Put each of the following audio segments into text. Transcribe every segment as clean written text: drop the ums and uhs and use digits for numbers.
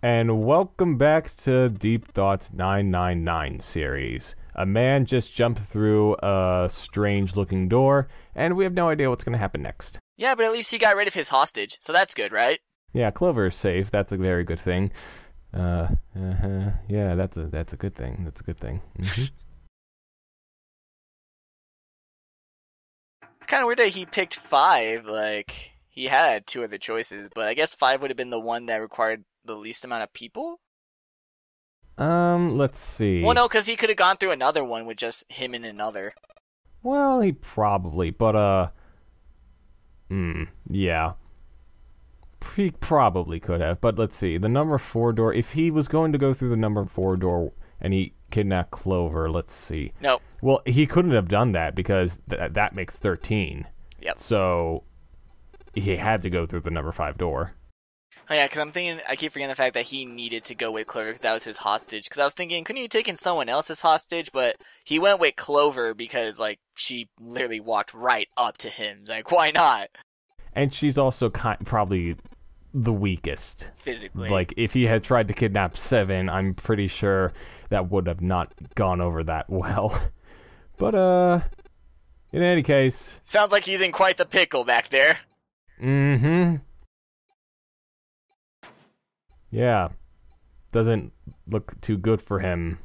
and welcome back to Deep Thoughts 999 series. A man just jumped through a strange-looking door, and we have no idea what's going to happen next. Yeah, but at least he got rid of his hostage, so that's good, right? Yeah, Clover is safe. That's a very good thing. Yeah, that's a good thing. That's a good thing. Kind of weird that he picked 5. Like, he had 2 other choices, but I guess 5 would have been the one that required the least amount of people? Let's see. Well, no, because he could have gone through another one with just him and another. Well, he probably, but, yeah. He probably could have, but let's see. The number 4 door, if he was going to go through the number 4 door and he kidnapped Clover, let's see. No. Well, he couldn't have done that because that makes 13. Yep. So, he had to go through the number 5 door. Oh, yeah, because I keep forgetting the fact that he needed to go with Clover because that was his hostage. Because I was thinking, couldn't he have taken someone else's hostage? But he went with Clover because, like, she literally walked right up to him. Like, why not? And she's also probably the weakest. Physically. Like, if he had tried to kidnap 7, I'm pretty sure that would have not gone over that well. But, in any case... Sounds like he's in quite the pickle back there. Mm-hmm. Yeah. Doesn't look too good for him.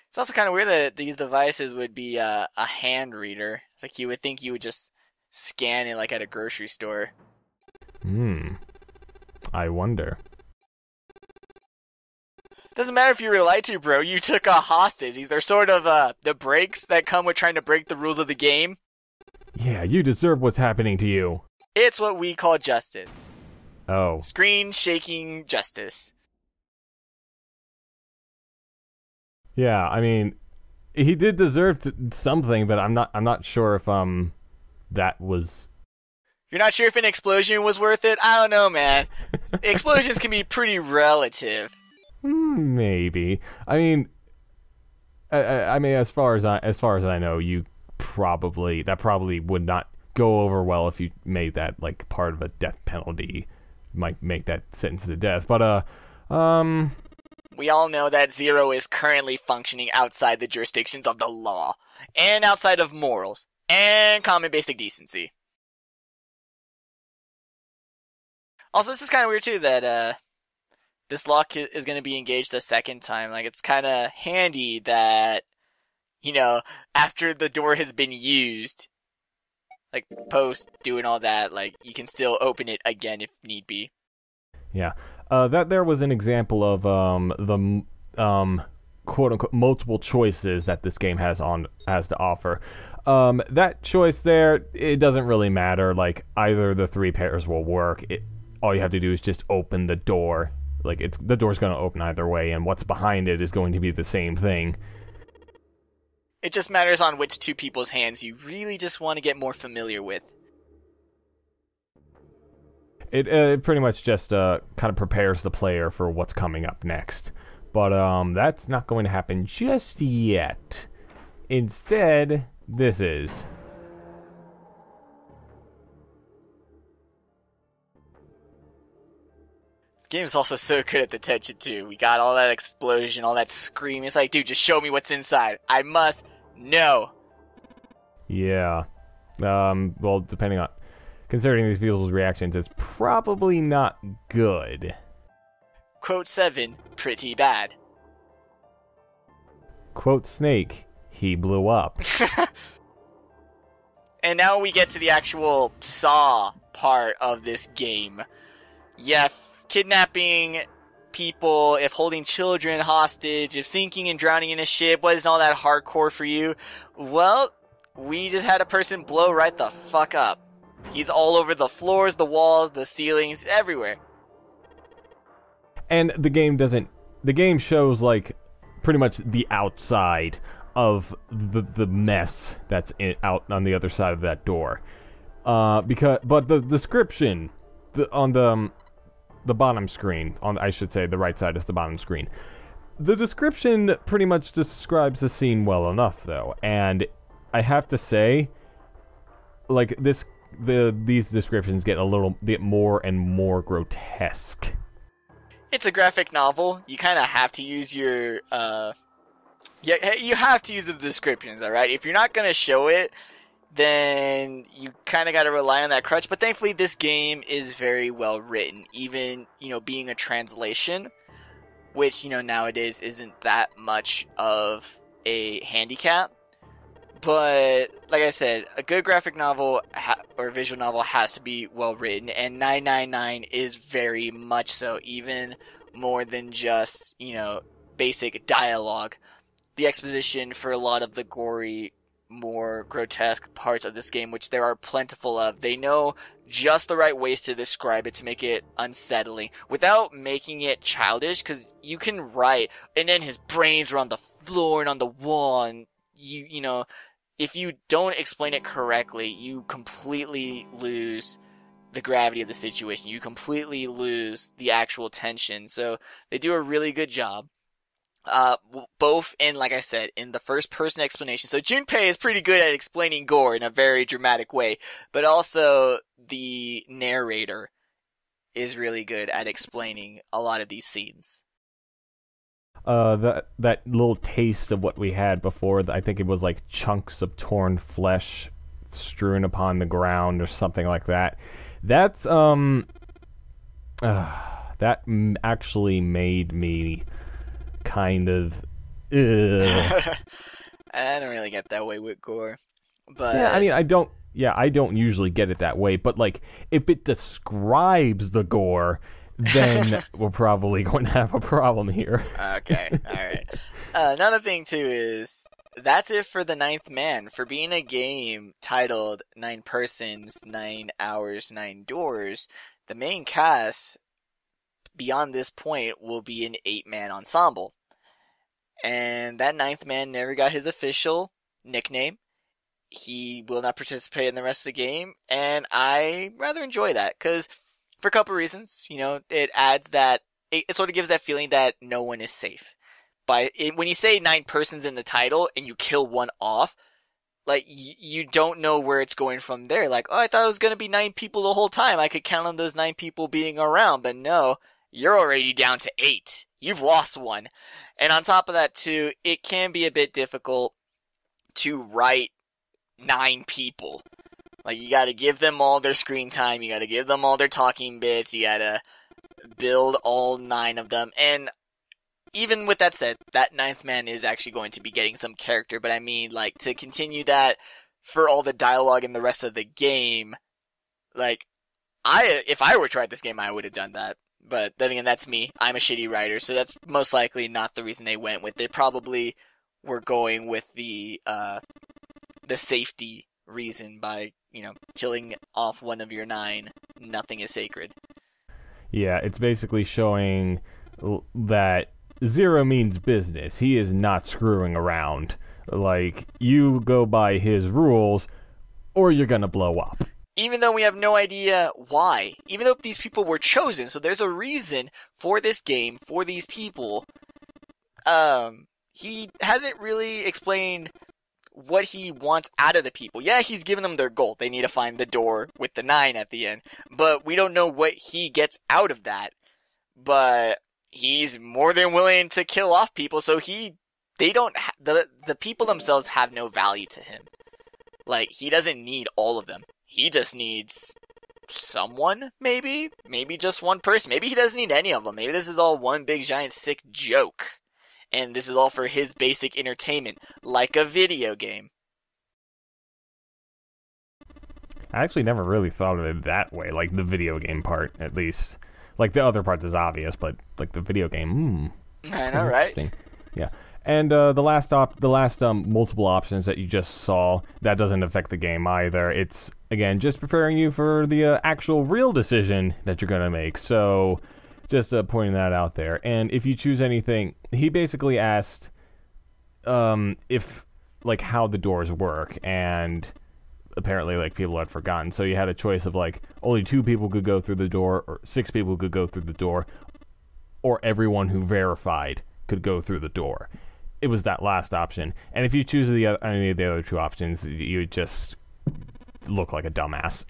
It's also kind of weird that these devices would be a hand reader. It's like you would think you would just scan it like at a grocery store. I wonder. Doesn't matter if you were lied to, bro. You took a hostage. These are sort of the breaks that come with trying to break the rules of the game. Yeah, you deserve what's happening to you. It's what we call justice. Oh. Screen-shaking justice. Yeah, I mean, he did deserve something, but I'm not sure if that was... You're not sure if an explosion was worth it? I don't know, man. Explosions can be pretty relative. Maybe. I mean, as far as I know, that probably would not go over well if you made that like part of a death penalty. Might make that sentence to death, but we all know that Zero is currently functioning outside the jurisdictions of the law, and outside of morals, and common basic decency. Also, this is kind of weird too, that this lock is going to be engaged a second time. Like, it's kind of handy that, you know, after the door has been used, like, post doing all that, like, you can still open it again if need be. Yeah. That there was an example of the quote-unquote multiple choices that this game has to offer. That choice there, it doesn't really matter. Like, either the 3 pairs will work. All you have to do is just open the door. Like, the door's going to open either way, and what's behind it is going to be the same thing. It just matters on which 2 people's hands you really just want to get more familiar with. It pretty much just kind of prepares the player for what's coming up next. But that's not going to happen just yet. Instead, this is... This game is also so good at the tension, too. We got all that explosion, all that scream. It's like, dude, just show me what's inside. I must know. Yeah. Well, depending on... Considering these people's reactions, it's probably not good. Quote 7, pretty bad. Quote Snake, he blew up. And now we get to the actual Saw part of this game. Yeah, if kidnapping people, if holding children hostage, if sinking and drowning in a ship wasn't all that hardcore for you, well, we just had a person blow right the fuck up. He's all over the floors, the walls, the ceilings, everywhere. And the game shows, like, pretty much the outside of the mess that's out on the other side of that door. But the description on the bottom screen, I should say the right side is the bottom screen. The description pretty much describes the scene well enough, though, and I have to say, like, these descriptions get a little bit more and more grotesque. It's a graphic novel. You kind of have to use your you have to use the descriptions, all right? If you're not going to show it, then you kind of got to rely on that crutch. But thankfully, this game is very well written, even, being a translation, which, nowadays isn't that much of a handicap. But, like I said, a good graphic novel or visual novel has to be well written, and 999 is very much so, even more than just, basic dialogue. The exposition for a lot of the gory, more grotesque parts of this game, which there are plentiful of, they know just the right ways to describe it to make it unsettling without making it childish, because you can write and then his brains are on the floor and on the wall, and if you don't explain it correctly, you completely lose the gravity of the situation. You completely lose the actual tension. So they do a really good job. Both in, like I said, in the first person explanation. So Junpei is pretty good at explaining gore in a very dramatic way, but also the narrator is really good at explaining a lot of these scenes. That little taste of what we had before, I think it was like chunks of torn flesh strewn upon the ground or something like that. That's that actually made me kind of I don't really get that way with gore, but yeah, I mean, I don't usually get it that way, but like if it describes the gore, then we're probably going to have a problem here. Okay, alright. Another thing, too, is that's it for the Ninth Man. For being a game titled 9 Persons, 9 Hours, 9 Doors, the main cast, beyond this point, will be an 8-man ensemble. And that 9th man never got his official nickname. He will not participate in the rest of the game, and I rather enjoy that, because for a couple of reasons, it adds that, it sort of gives that feeling that no one is safe. When you say 9 persons in the title and you kill one off, like, you don't know where it's going from there. Like, oh, I thought it was going to be 9 people the whole time. I could count on those 9 people being around, but no, you're already down to 8. You've lost one. And on top of that, too, it can be a bit difficult to write 9 people. Like, you gotta give them all their screen time, you gotta give them all their talking bits, you gotta build all 9 of them, and even with that said, that 9th man is actually going to be getting some character, but I mean, like, to continue that for all the dialogue in the rest of the game, like, if I were to write this game, I would have done that. But then again, that's me. I'm a shitty writer, so that's most likely not the reason they went with it. They probably were going with the safety reason by, killing off one of your 9. Nothing is sacred. Yeah, it's basically showing that Zero means business. He is not screwing around. Like, you go by his rules, or you're gonna blow up. Even though we have no idea why. Even though these people were chosen, so there's a reason for this game, for these people. He hasn't really explained what he wants out of the people. Yeah, he's given them their goal. They need to find the door with the 9 at the end. But we don't know what he gets out of that. But he's more than willing to kill off people, so the people themselves have no value to him. Like, he doesn't need all of them. He just needs someone, maybe? Maybe just one person. Maybe he doesn't need any of them. Maybe this is all one big giant sick joke. And this is all for his basic entertainment, like a video game. I actually never really thought of it that way, like the video game part, at least. Like, the other parts is obvious, but, like, the video game, I know, right? Yeah. And the last multiple options that you just saw, that doesn't affect the game either. It's, again, just preparing you for the actual real decision that you're going to make. So, just pointing that out there. And if you choose anything, he basically asked if, like, how the doors work, and apparently, like, people had forgotten. So you had a choice of, like, only 2 people could go through the door, or 6 people could go through the door, or everyone who verified could go through the door. It was that last option. And if you choose any of the other 2 options, you would just look like a dumbass.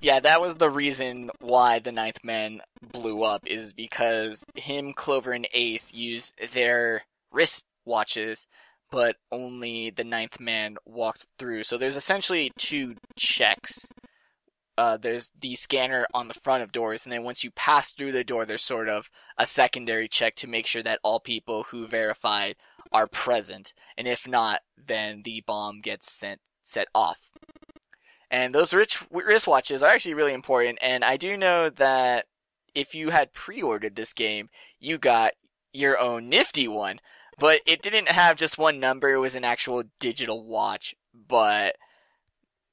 Yeah, that was the reason why the Ninth Man blew up, is because him, Clover, and Ace used their wristwatches, but only the Ninth Man walked through. So there's essentially two checks. There's the scanner on the front of doors, and then once you pass through the door, there's sort of a secondary check to make sure that all people who verified are present. And if not, then the bomb gets set off. And those wristwatches are actually really important, and I do know that if you had pre-ordered this game, you got your own nifty one. But it didn't have just one number, it was an actual digital watch. But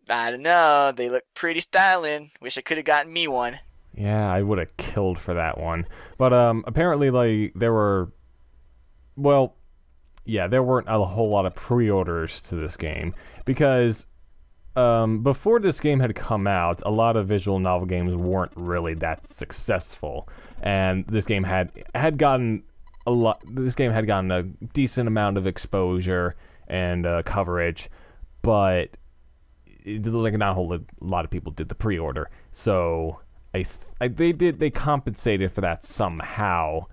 I don't know, they look pretty styling. Wish I could have gotten me one. Yeah, I would have killed for that one. But apparently, like, there weren't a whole lot of pre-orders to this game, because before this game had come out, a lot of visual novel games weren't really that successful, and this game had gotten a decent amount of exposure and coverage, but like not a whole lot of people did the pre-order. So they compensated for that somehow.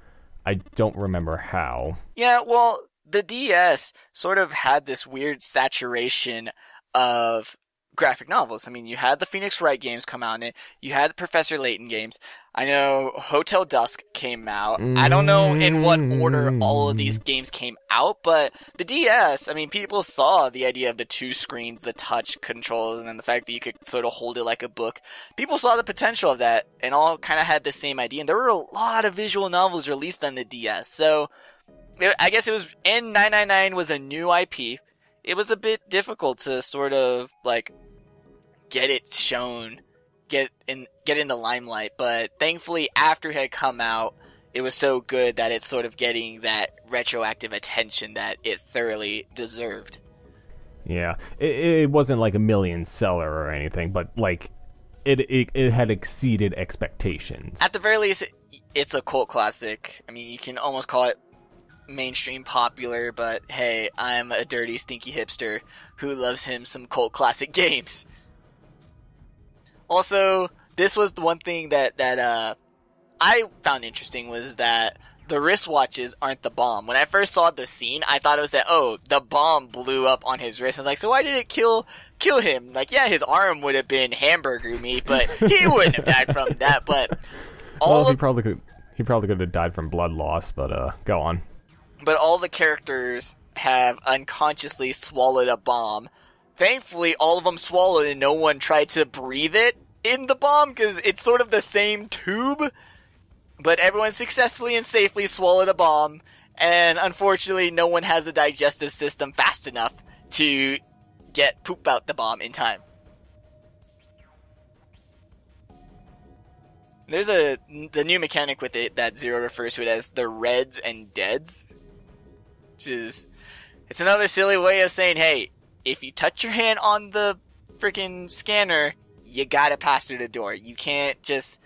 I don't remember how. Yeah, well, the DS sort of had this weird saturation of graphic novels. I mean, you had the Phoenix Wright games come out in it. You had the Professor Layton games. I know Hotel Dusk came out. I don't know in what order all of these games came out, but the DS, I mean, people saw the idea of the two screens, the touch controls, and then the fact that you could sort of hold it like a book. People saw the potential of that and all kind of had the same idea. And there were a lot of visual novels released on the DS. So I guess it was, and 999 was a new IP. It was a bit difficult to sort of like get it shown, get in the limelight, but thankfully after it had come out, it was so good that it's sort of getting that retroactive attention that it thoroughly deserved. Yeah, it wasn't like a million seller or anything, but like it had exceeded expectations. At the very least, it's a cult classic. I mean, you can almost call it mainstream popular, but hey, I'm a dirty, stinky hipster who loves him some cult classic games. Also, this was the one thing that I found interesting, was that the wristwatches aren't the bomb. When I first saw the scene, I thought it was that, oh, the bomb blew up on his wrist. I was like, so why did it kill him? Like, yeah, his arm would have been hamburger meat, but he wouldn't have died from that. But he probably could have died from blood loss. But go on. But all the characters have unconsciously swallowed a bomb. Thankfully, all of them swallowed and no one tried to breathe it in the bomb, because it's sort of the same tube. But everyone successfully and safely swallowed a bomb, and unfortunately, no one has a digestive system fast enough to get poop out the bomb in time. There's the new mechanic with it that Zero refers to it as the Reds and Deads, which is, it's another silly way of saying, hey, if you touch your hand on the freaking scanner, you gotta pass through the door. You can't just,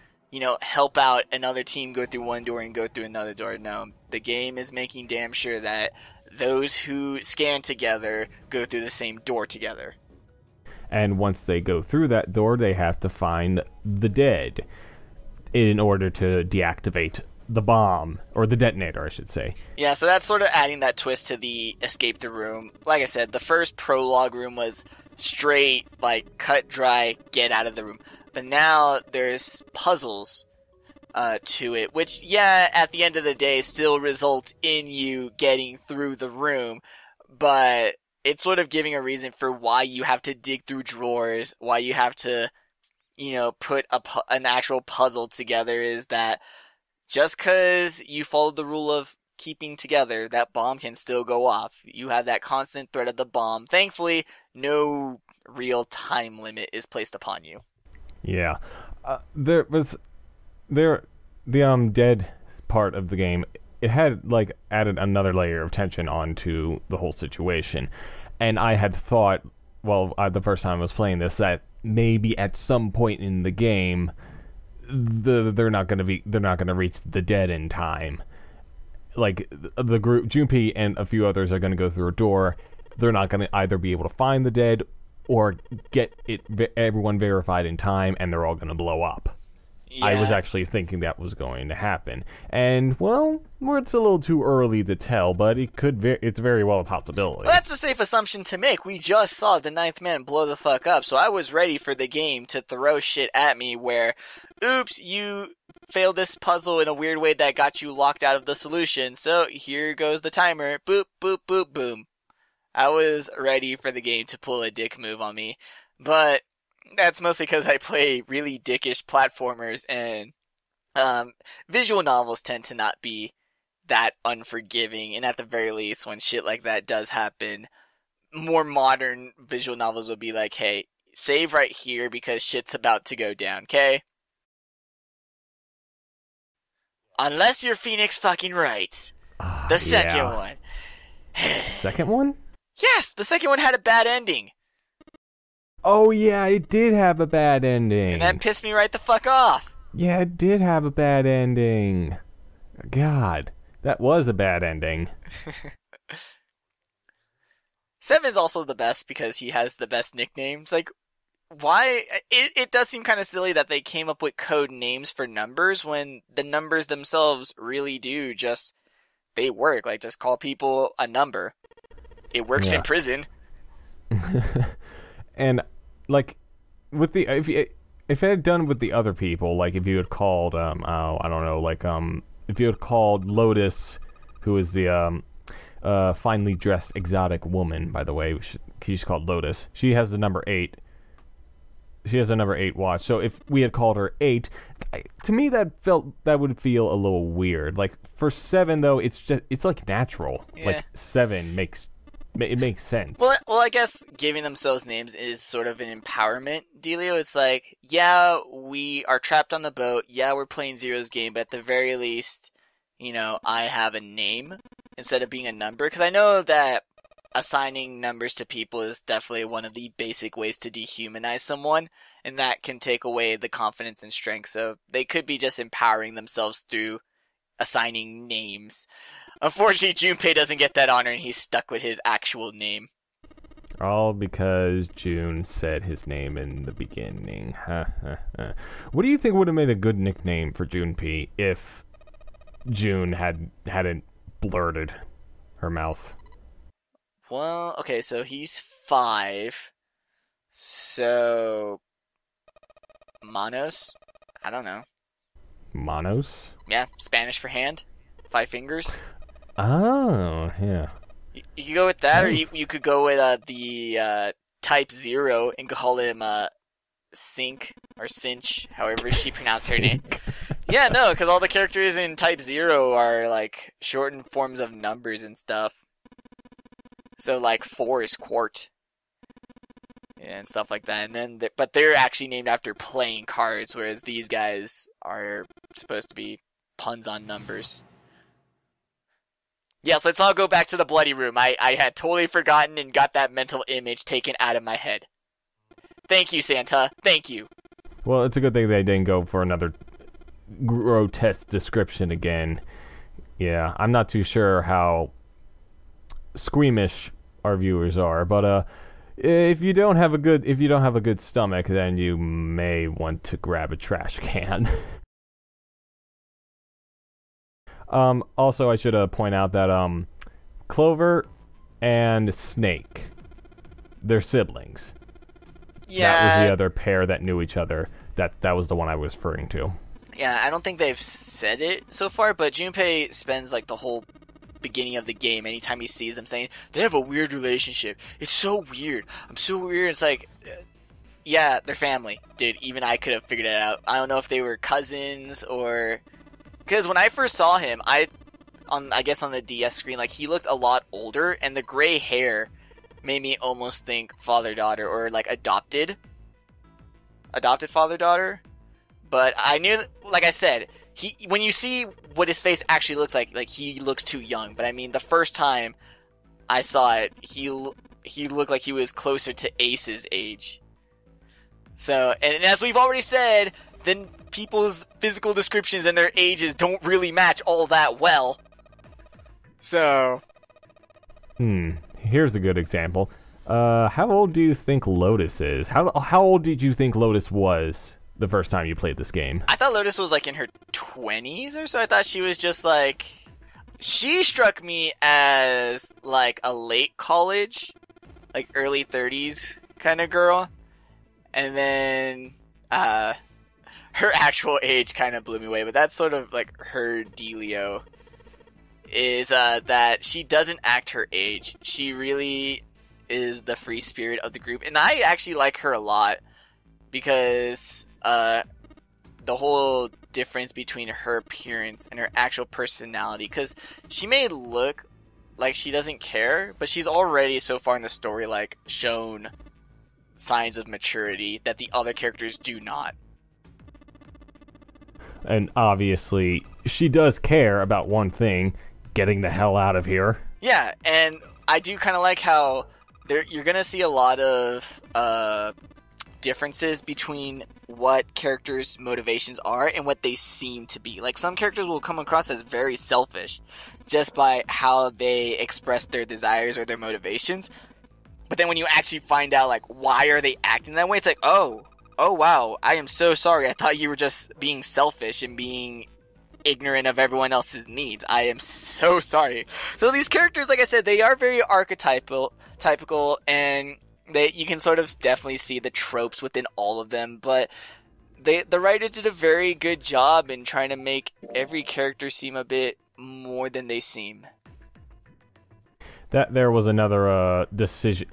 help out another team go through one door and go through another door. No, the game is making damn sure that those who scan together go through the same door together. And once they go through that door, they have to find the dead in order to deactivate the bomb, or the detonator, I should say. Yeah, so that's sort of adding that twist to the escape the room. Like I said, the first prologue room was straight, like, cut dry, get out of the room. But now there's puzzles to it, which, yeah, at the end of the day, still result in you getting through the room. But it's sort of giving a reason for why you have to dig through drawers, why you have to, put an actual puzzle together, is that just because you followed the rule of keeping together, that bomb can still go off. You have that constant threat of the bomb. Thankfully, no real time limit is placed upon you. Yeah. The dead part of the game, it had, like, added another layer of tension onto the whole situation. And I had thought, the first time I was playing this, that maybe at some point in the game, they're not going to reach the dead in time. Like, the group, Junpei and a few others are going to go through a door. They're not going to either be able to find the dead, or get everyone verified in time, and they're all going to blow up. Yeah. I was actually thinking that was going to happen. And, well, it's a little too early to tell, but it's very well a possibility. Well, that's a safe assumption to make. We just saw the Ninth Man blow the fuck up, so I was ready for the game to throw shit at me where, oops, you failed this puzzle in a weird way that got you locked out of the solution, so here goes the timer. Boop, boop, boop, boom. I was ready for the game to pull a dick move on me, but that's mostly because I play really dickish platformers, and visual novels tend to not be that unforgiving, and at the very least, when shit like that does happen, more modern visual novels will be like, hey, save right here because shit's about to go down, okay? Unless you're Phoenix fucking Wright. The second one. Second one? Yes, the second one had a bad ending. Oh, yeah, it did have a bad ending. And that pissed me right the fuck off. Yeah, it did have a bad ending. God, that was a bad ending. 7's also the best because he has the best nicknames. Like, why? It does seem kind of silly that they came up with code names for numbers when the numbers themselves really do just, they work. Like, just call people a number. It works in prison. And, like, with the if it had done with the other people, like if you had called I don't know, like if you had called Lotus, who is the finely dressed exotic woman, by the way, she's called Lotus. She has the number 8. She has a number 8 watch. So if we had called her 8, to me that would feel a little weird. Like for 7 though, it's like natural. Yeah. Like 7 makes sense. Well, I guess giving themselves names is sort of an empowerment dealio. It's like, yeah, we are trapped on the boat. Yeah, we're playing Zero's game, but at the very least, I have a name instead of being a number. Because I know that assigning numbers to people is definitely one of the basic ways to dehumanize someone, and that can take away the confidence and strength. So they could be just empowering themselves through assigning names. Unfortunately, Junpei doesn't get that honor, and he's stuck with his actual name. All because June said his name in the beginning. What do you think would have made a good nickname for Junpei if June hadn't blurted her mouth? Well, okay, so he's 5. So Manos? I don't know. Manos? Yeah, Spanish for hand. 5 fingers. Oh, yeah. You could go with that, or you could go with the Type 0 and call him Sink or Cinch, however she pronounced her name. Yeah, no, because all the characters in Type 0 are like shortened forms of numbers and stuff. So like 4 is Quart. And stuff like that. And then but they're actually named after playing cards, whereas these guys are supposed to be puns on numbers. Yes, let's all go back to the bloody room. I had totally forgotten and got that mental image taken out of my head. Thank you, Santa. Thank you. Well, it's a good thing they didn't go for another grotesque description again. Yeah, I'm not too sure how squeamish our viewers are, but if you don't have a good stomach, then you may want to grab a trash can. Also, I should point out that Clover and Snake, they're siblings. Yeah. That was the other pair that knew each other. That was the one I was referring to. Yeah, I don't think they've said it so far, but Junpei spends like the whole beginning of the game, anytime he sees them, saying, they have a weird relationship. It's so weird. I'm so weird. It's like, yeah, they're family. Dude, even I could have figured it out. I don't know if they were cousins or... Because when I first saw him, I guess on the DS screen, like, he looked a lot older, and the gray hair made me almost think father-daughter, or, like, adopted father-daughter. But I knew, like I said, when you see what his face actually looks like he looks too young. But I mean, the first time I saw it, he looked like he was closer to Ace's age. So, and as we've already said, then people's physical descriptions and their ages don't really match all that well. So... Here's a good example. How old do you think Lotus is? How old did you think Lotus was the first time you played this game? I thought Lotus was like in her 20s or so. I thought she was just like... She struck me as like a late college, like early 30s kind of girl. And then her actual age kind of blew me away, but that's sort of like her dealio. Is that she doesn't act her age. She really is the free spirit of the group. And I actually like her a lot because the whole difference between her appearance and her actual personality, because she may look like she doesn't care, but she's already so far in the story like shown signs of maturity that the other characters do not. And obviously she does care about one thing: getting the hell out of here. Yeah, and I do kind of like how you're gonna see a lot of differences between what characters' motivations are and what they seem to be. Like, some characters will come across as very selfish just by how they express their desires or their motivations. But then when you actually find out, like, why are they acting that way, it's like, oh wow, I am so sorry. I thought you were just being selfish and being ignorant of everyone else's needs. I am so sorry. So these characters, like I said, they are very typical, and you can sort of definitely see the tropes within all of them, but the writers did a very good job in trying to make every character seem a bit more than they seem. That there was another decision,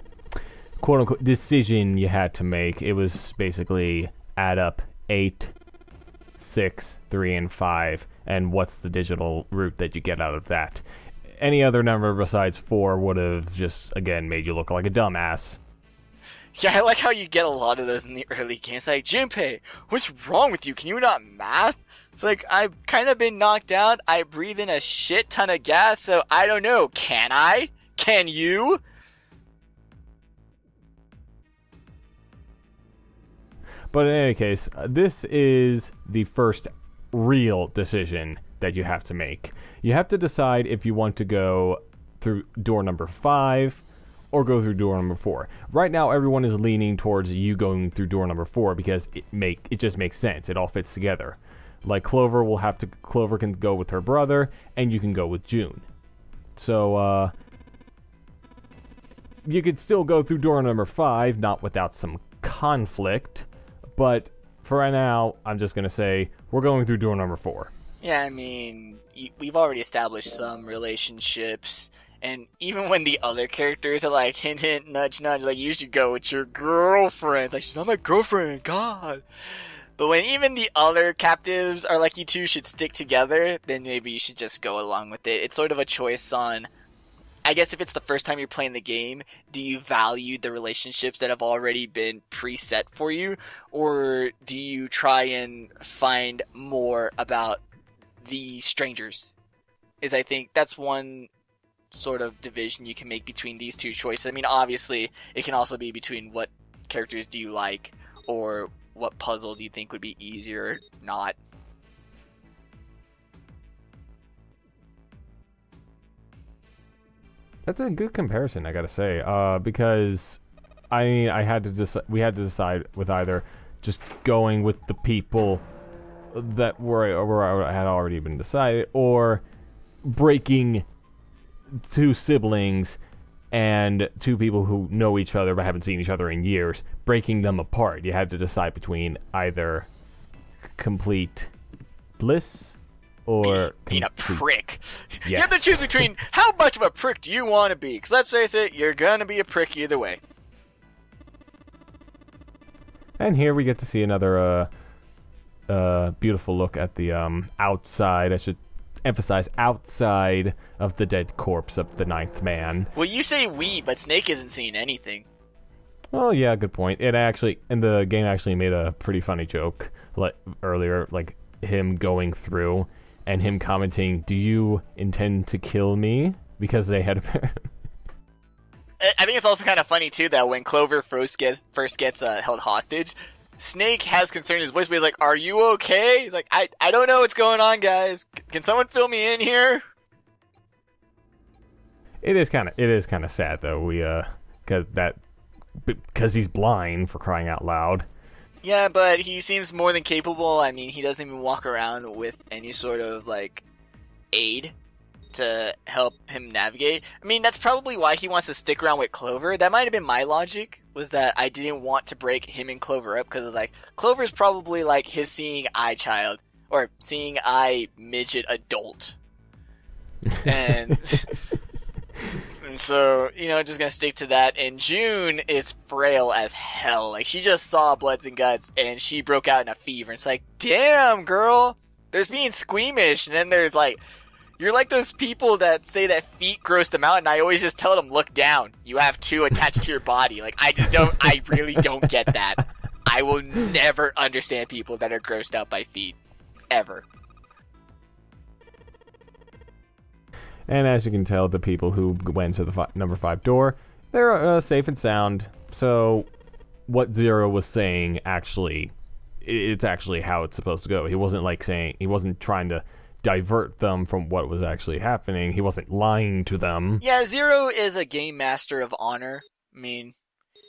quote unquote, decision you had to make. It was basically add up 8, 6, 3, and 5, and what's the digital route that you get out of that. Any other number besides 4 would have just, again, made you look like a dumbass. Yeah, I like how you get a lot of those in the early games. Like, Junpei, what's wrong with you? Can you not math? It's like, I've kind of been knocked out. I breathe in a shit ton of gas, so I don't know. Can I? Can you? But in any case, this is the first real decision that you have to make. You have to decide if you want to go through door number 5 or go through door number 4. Right now, everyone is leaning towards you going through door number 4 because it just makes sense. It all fits together. Like, Clover can go with her brother, and you can go with June. So, you could still go through door number 5, not without some conflict, but for right now, I'm just gonna say we're going through door number 4. Yeah, I mean, we've already established some relationships. And even when the other characters are like, hint, hint, nudge, nudge, like, you should go with your girlfriend. It's like, she's not my girlfriend, God. But when even the other captives are like, you two should stick together, then maybe you should just go along with it. It's sort of a choice on, I guess if it's the first time you're playing the game, do you value the relationships that have already been preset for you? Or do you try and find more about the strangers? I think that's one sort of division you can make between these two choices. I mean, obviously, it can also be between what characters do you like, or what puzzle do you think would be easier or not. That's a good comparison, I gotta say, because I mean, we had to decide with either just going with the people that had already been decided, or breaking 2 siblings and 2 people who know each other but haven't seen each other in years, breaking them apart. You had to decide between either complete bliss or being a prick. Yes. You have to choose between how much of a prick do you want to be, because let's face it, you're gonna be a prick either way. And here we get to see another beautiful look at the outside. I should emphasize outside of the dead corpse of the 9th man. Well, you say we, but Snake isn't seeing anything. Well, yeah, good point. And the game actually made a pretty funny joke earlier, like him going through and him commenting, "Do you intend to kill me?" Because they had I think it's also kind of funny too that when Clover first gets held hostage, Snake has concern in his voice, but he's like, "Are you okay?" He's like, I don't know what's going on, guys. Can someone fill me in here?" It is kind of sad though. because he's blind, for crying out loud. Yeah, but he seems more than capable. I mean, he doesn't even walk around with any sort of, like, aid to help him navigate. I mean, that's probably why he wants to stick around with Clover. That might have been my logic, was that I didn't want to break him and Clover up, because it's like, Clover's probably like his seeing eye child, or seeing eye midget adult. And so, just gonna stick to that. And June is frail as hell. Like, she just saw Bloods and Guts, and she broke out in a fever. It's like, damn, girl, there's being squeamish, and then there's like, you're like those people that say that feet gross them out, and I always just tell them, look down. You have two attached to your body. Like, I really don't get that. I will never understand people that are grossed out by feet. Ever. And as you can tell, the people who went to the number 5 door, they're safe and sound. So what Zero was saying, it's actually how it's supposed to go. He wasn't trying to divert them from what was actually happening. He wasn't lying to them. Yeah, Zero is a game master of honor. I mean,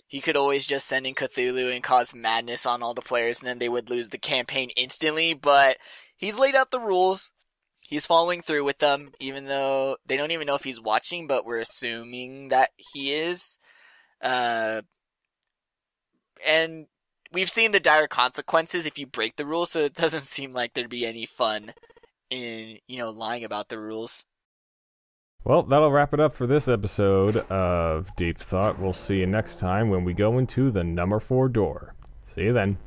he could always just send in Cthulhu and cause madness on all the players, and then they would lose the campaign instantly, but he's laid out the rules. He's following through with them, even though they don't even know if he's watching, but we're assuming that he is. And we've seen the dire consequences if you break the rules, so it doesn't seem like there'd be any fun in, lying about the rules. Well, that'll wrap it up for this episode of Deep Thought. We'll see you next time when we go into the number 4 door. See you then.